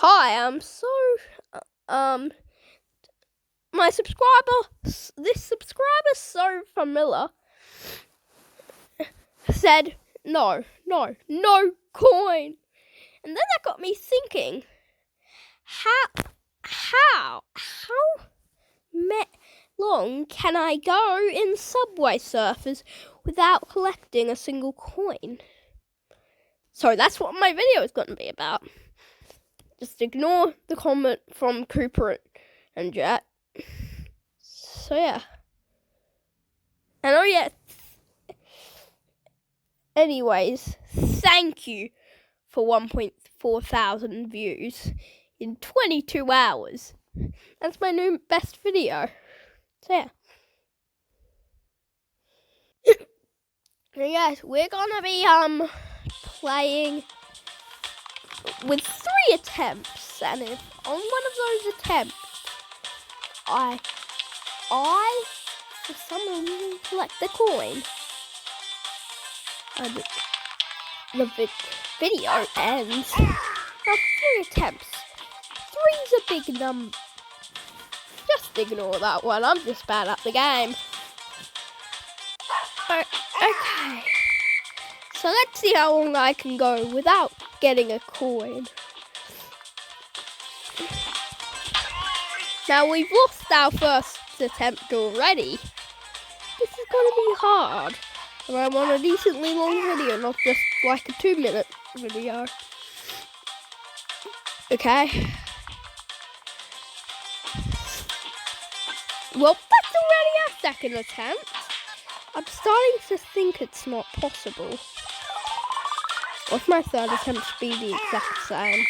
Hi, this subscriber so familiar said no coin, and then that got me thinking, how long can I go in Subway Surfers without collecting a single coin? So that's what my video is going to be about. Just ignore the comment from Cooper and Jet. So yeah. And oh yeah. Anyways, thank you for 1.4 thousand views in 22 hours. That's my new best video. So yeah. Yes, we're gonna be playing with 3 attempts, and if on one of those attempts I for some reason collect the coin, and the video ends. Now 3 attempts. 3's a big number. Just ignore that one. I'm just bad at the game. Okay. So let's see how long I can go without getting a coin. Now we've lost our first attempt already. This is going to be hard. And I want a decently long video, not just like a 2-minute video. Okay. Well, that's already our second attempt. I'm starting to think it's not possible. Or if my third attempt be the exact same.